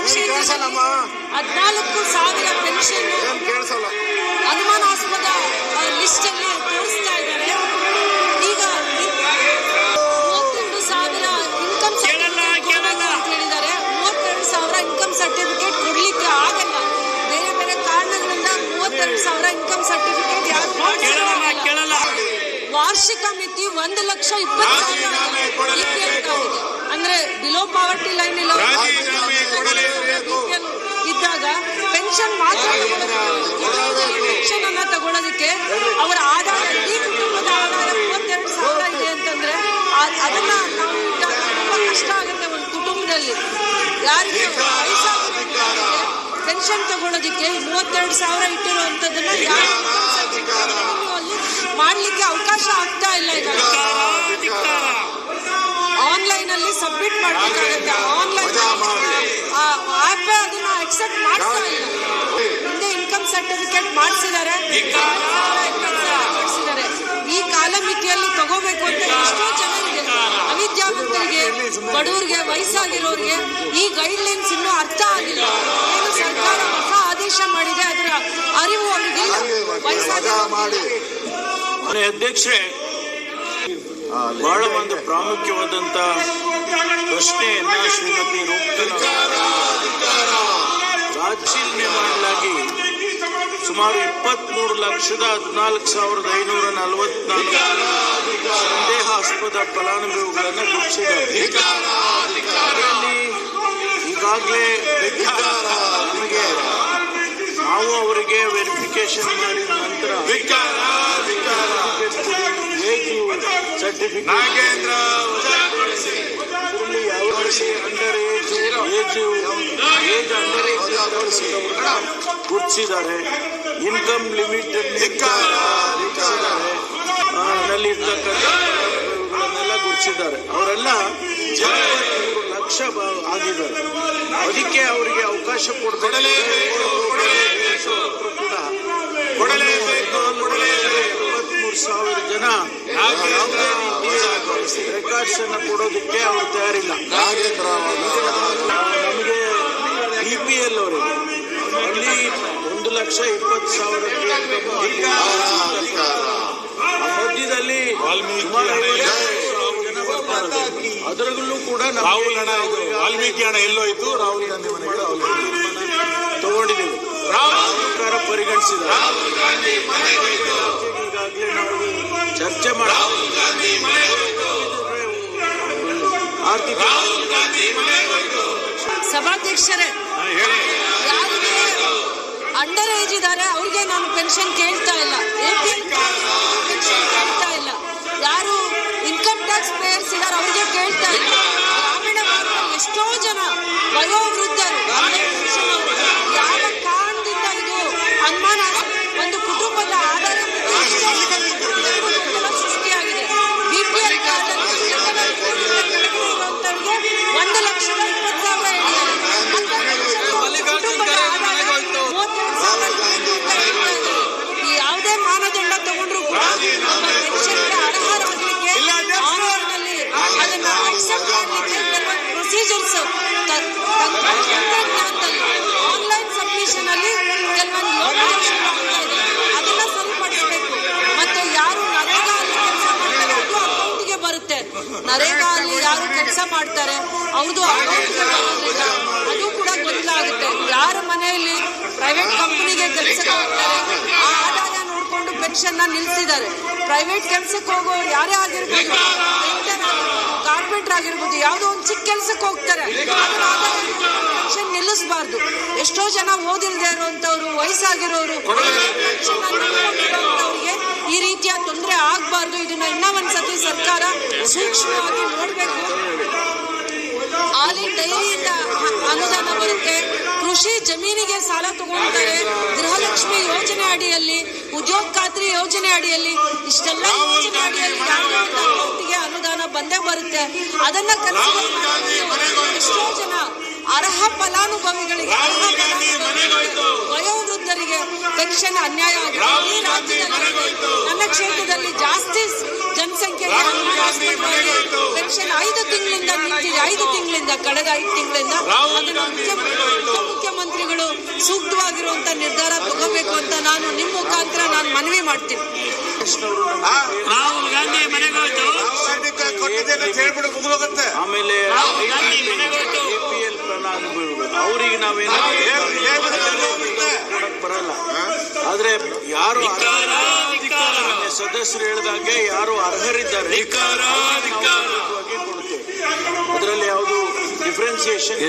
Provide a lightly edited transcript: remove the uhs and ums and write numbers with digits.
ಕ್ಷೇತ್ರದಲ್ಲಿ 14,000 ಪೆನ್ಷನ್ ಅನುಮಾನಾಸ್ಪದ ಲಿಸ್ಟ್ ಅಲ್ಲಿ ತೋರಿಸ್ತಾ ಇದ್ದಾರೆ. ಈಗ 32,000 ಇನ್ಕಮ್ ಸರ್ಟಿಫಿಕೇಟ್ ಅಂತ ಹೇಳಿದ್ದಾರೆ. 32,000 ಇನ್ಕಮ್ ಸರ್ಟಿಫಿಕೇಟ್ ಕೊಡ್ಲಿಕ್ಕೆ ಆಗಲ್ಲ. ಬೇರೆ ಬೇರೆ ಕಾರಣಗಳಿಂದ 32,000 ಇನ್ಕಮ್ ಸರ್ಟಿಫಿಕೇಟ್ ಯಾರು ವಾರ್ಷಿಕ ಮಿತಿ 1,20,000 ಅಂದ್ರೆ ಬಿಲೋ ಪಾವರ್ಟಿ ಲೈನ್ ಇದ್ದಾಗ ಪೆನ್ಷನ್ ಮಾತ್ರ ಪೆನ್ಷನ್ ಅನ್ನ ತಗೊಳ್ಳೋದಕ್ಕೆ ಅವರ ಆದಾಯ, ಈ ಕುಟುಂಬದ ಆದಾಯ 32,000 ಇದೆ ಅಂತಂದ್ರೆ ಅದನ್ನ ನಾವು ತುಂಬಾ ಕಷ್ಟ ಆಗುತ್ತೆ. ಒಂದು ಕುಟುಂಬದಲ್ಲಿ ಯಾರಿಗೆ ಪೆನ್ಷನ್ ತಗೊಳ್ಳೋದಕ್ಕೆ 32,000 ಇಟ್ಟಿರುವಂತದನ್ನ ಯಾರು ಮಾಡ್ಲಿಕ್ಕೆ ಅವಕಾಶ ಆಗ್ತಾ ಇಲ್ಲ. ಈಗ ಆನ್ಲೈನ್ ಅಲ್ಲಿ ಸಬ್ಮಿಟ್ ಮಾಡ್ಬೇಕಾಗುತ್ತೆ. ಆನ್ಲೈನ್ ಆಪ್ ಅದನ್ನ ಅಕ್ಸೆಪ್ಟ್ ಮಾಡ್ತಾ ಇಲ್ಲ. ಹಿಂದೆ ಇನ್ಕಮ್ ಸರ್ಟಿಫಿಕೇಟ್ ಮಾಡಿಸಿದ್ದಾರೆ, ಈ ಕಾಲಮಿತಿಯಲ್ಲಿ ತಗೋಬೇಕು ಅಂತ ಎಷ್ಟೋ ಜನರಿಗೆ, ಅವಿದ್ಯಾವಂತರಿಗೆ, ಬಡವರಿಗೆ, ವಯಸ್ಸಾಗಿರೋರಿಗೆ ಈ ಗೈಡ್ ಲೈನ್ಸ್ ಇನ್ನೂ ಅರ್ಥ ಆಗಿಲ್ಲ. ಏನು ಸರ್ಕಾರ ಹೊಸ ಆದೇಶ ಮಾಡಿದೆ, ಅದರ ಅರಿವು ಅವರಿಗಿಲ್ಲ. ಅಧ್ಯಕ್ಷೆ, ಬಹಳ ಒಂದು ಪ್ರಾಮುಖ್ಯವಾದಂತ ಪ್ರಶ್ನೆಯನ್ನ ಶ್ರೀಮತಿ ರಾಜೀನಾಮೆ ಮಾಡಲಾಗಿ ಸುಮಾರು 23,14,544 ಸಂದೇಹಾಸ್ಪದ ಫಲಾನುಭವಿಗಳನ್ನು ಗುರುತಿಸಿದ್ದಾರೆ. ಈಗಾಗಲೇ ನಮಗೆ ನಾವು ಅವರಿಗೆ ವೆರಿಫಿಕೇಶನ್ ಮಾಡಿದ ನಂತರ ಸರ್ಟಿಫಿಕೇಟ್ ಗುರುತಿಸಿದ್ದಾರೆ. ಇನ್ಕಮ್ ಲಿಮಿಟ್ ನಲ್ಲಿರ್ತಕ್ಕಂಥವನ್ನೆಲ್ಲ ಗುರುತಿಸಿದ್ದಾರೆ. ಅವರೆಲ್ಲ 23 ಲಕ್ಷ ಆಗಿದ್ದಾರೆ. ಅದಕ್ಕೆ ಅವರಿಗೆ ಅವಕಾಶ ಕೊಡ್ತಾರೆ. 73,000 ಜನ ರೆಕಾರ್ಡ್ಸ್ ಅನ್ನು ಕೊಡೋದಕ್ಕೆ ಅವರು ತಯಾರಿಲ್ಲ. ನಮಗೆ BPL ಅವರಿಗೆ ಅಲ್ಲಿ 1,20,000 ಮಧ್ಯದಲ್ಲಿ ಅದರಲ್ಲೂ ಕೂಡ ರಾಹುಲ್ ಹಣ, ವಾಲ್ಮೀಕಿ ಹಣ ಎಲ್ಲೋಯ್ತು? ರಾಹುಲ್ ಗಾಂಧಿ ಮನೆಗೆ ತಗೊಂಡಿದ್ದೀವಿ. ಸರ್ಕಾರ ಪರಿಗಣಿಸಿದ ಈಗಾಗಲೇ ನಾವು ಚರ್ಚೆ ಮಾಡಿ ಆರ್ಥಿಕ ಸಭಾಧ್ಯಕ್ಷರೇ, ಯಾರಿಗೆ ಅಂಡರ್ ಏಜ್ ಇದ್ದಾರೆ ಅವ್ರಿಗೆ ನಾನು ಪೆನ್ಷನ್ ಕೇಳ್ತಾ ಇಲ್ಲ, ಪೆನ್ಷನ್ ಕೇಳ್ತಾ ಇಲ್ಲ. ಯಾರು ಇನ್ಕಮ್ ಟ್ಯಾಕ್ಸ್ ಪೇಯರ್ಸ್ ಇದ್ದಾರೆ ಅವ್ರಿಗೆ ಕೇಳ್ತಾ ಇಲ್ಲ. ಗ್ರಾಮೀಣ ಭಾಗದಲ್ಲಿ ಎಷ್ಟೋ ಜನ ವಯೋವೃದ್ಧರು ಯಾವ ಕಾರಣದಿಂದ ಇದು ಅನುಮಾನ, ಒಂದು ಕುಟುಂಬದ ಆಧಾರ ಸೃಷ್ಟಿಯಾಗಿದೆ. BPL ಕಾರ್ಡಲ್ಲಿ 1,20,000 ಹೇಳಿದ್ದಾರೆ. ಕುಟುಂಬದ ಆದಾಯ 32,000 ಯಾವುದೇ ಮಾನದಂಡ ತಗೊಂಡ್ರು ಕೂಡ ಪೆನ್ಷನ್ಗೆ ಅರ್ಹರಾಗಲಿಕ್ಕೆ ಆನ್ಲೈನ್ನಲ್ಲಿ ಅದನ್ನ ಅಕ್ಸೆಪ್ಟ್ ಮಾಡಲಿಕ್ಕೆ ಕೆಲವೊಂದು ಪ್ರೊಸೀಜರ್ಸ್ ತಂತ್ರಜ್ಞಾನದಲ್ಲಿ ಆನ್ಲೈನ್ ಸಬ್ಮಿಷನ್ ಅಲ್ಲಿ ಕೆಲವೊಂದು ಅದನ್ನ ಸರಿಪಡಿಸಬೇಕು. ಮತ್ತೆ ಯಾರು ನರೇಗಾ ಅಲ್ಲಿ ಕೆಲಸ ಮಾಡ್ತಾರೆ ಅದು ಅಕೌಂಟ್ಗೆ ಬರುತ್ತೆ. ನರೇಗಾ ಅಲ್ಲಿ ಯಾರು ಕೆಲಸ ಮಾಡ್ತಾರೆ ಅವ್ರದ್ದು ಅಕೌಂಟ್ಗೆ ಬರೋದ್ರಿಂದ ಅದು ಕೂಡ ಗೊಂದಲ ಆಗುತ್ತೆ. ಯಾರ ಮನೆಯಲ್ಲಿ ಪ್ರೈವೇಟ್ ಕಂಪನಿಗೆ ಕೆಲಸಕ್ಕೆ ಹೋಗ್ತಾರೆ ಆ ಆದಾಯ ನೋಡ್ಕೊಂಡು ಪೆನ್ಷನ್ ನ ನಿಲ್ಸಿದ್ದಾರೆ. ಪ್ರೈವೇಟ್ ಕೆಲಸಕ್ಕೆ ಹೋಗೋರು ಯಾರೇ ಆಗಿರ್ಬೋದು, ಕಾರ್ಪೆಂಟರ್ ಆಗಿರ್ಬೋದು, ಯಾವುದೋ ಒಂದು ಚಿಕ್ಕ ಕೆಲಸಕ್ಕೆ ಹೋಗ್ತಾರೆ, ಪೆನ್ಷನ್ ನಿಲ್ಲಿಸಬಾರ್ದು. ಎಷ್ಟೋ ಜನ ಓದಿಲ್ದೇ ಇರುವಂತವ್ರು, ವಯಸ್ಸಾಗಿರೋರು, ಅವ್ರಿಗೆ ಈ ರೀತಿಯ ತೊಂದರೆ ಆಗ್ಬಾರ್ದು. ಇದನ್ನ ಇನ್ನೂ ಒಂದ್ಸತಿ ಸರ್ಕಾರ ಸೂಕ್ಷ್ಮವಾಗಿ ನೋಡ್ಬೇಕು. ಹಾಲಿನ ಡೈರಿಯಿಂದ ಅನುದಾನ ಬರುತ್ತೆ, ಕೃಷಿ ಜಮೀನಿಗೆ ಸಾಲ ತಗೊಳ್ತಾರೆ, ಗೃಹಲಕ್ಷ್ಮಿ ಯೋಜನೆ ಅಡಿಯಲ್ಲಿ, ಉದ್ಯೋಗ ಖಾತ್ರಿ ಯೋಜನೆ ಅಡಿಯಲ್ಲಿ, ಇಷ್ಟೆಲ್ಲ ಯೋಜನೆ ಅಡಿಯಲ್ಲಿ ಯಾವುದೋ ಒಂದು ಅಕೌಂಟಿಗೆ ಅನುದಾನ ಬಂದೇ ಬರುತ್ತೆ. ಅದನ್ನ ಎಷ್ಟೋ ಜನ ಅರ್ಹ ಫಲಾನುಭವಿಗಳಿಗೆ ವಯೋವೃದ್ಧರಿಗೆ ಪೆನ್ಷನ್ ಅನ್ಯಾಯ ಆಗಿದೆ. ಈ ರಾಜ್ಯದಲ್ಲಿ ನನ್ನ ಕ್ಷೇತ್ರದಲ್ಲಿ ಜಾಸ್ತಿ ಜನಸಂಖ್ಯೆಗೆ ಪೆನ್ಷನ್ 5 ತಿಂಗಳಿಂದ ನಿಂತಿದೆ. 5 ತಿಂಗಳಿಂದ ಕಳೆದ 5 ತಿಂಗಳಿಂದ ಅದನ್ನು ಮುಖ್ಯಮಂತ್ರಿಗಳು ಸೂಕ್ತವಾಗಿರುವಂತ ನಿರ್ಧಾರ ತಗೋಬೇಕು ಅಂತ ನಾನು ನಿಮ್ಮ ಮುಖಾಂತರ ನಾನು ಮನವಿ ಮಾಡ್ತೀನಿ. ರಾಹುಲ್ ಗಾಂಧಿ ಮನೆಗೆ ಹೋಯ್ತು, ಆಮೇಲೆ APL ಫಲಾನುಭವಿಗಳು ಅವರಿಗೆ ನಾವೇನಾದ್ರು ಬರಲ್ಲ. ಆದ್ರೆ ಯಾರು ಸದಸ್ಯರು ಹೇಳಿದಾಗೆ ಯಾರು ಅರ್ಹರಿದ್ದಾರೆ ಕೊಡ್ತೇವೆ. ಅದರಲ್ಲಿ ಯಾವುದು ಡಿಫ್ರೆನ್ಸಿಯೇಷನ್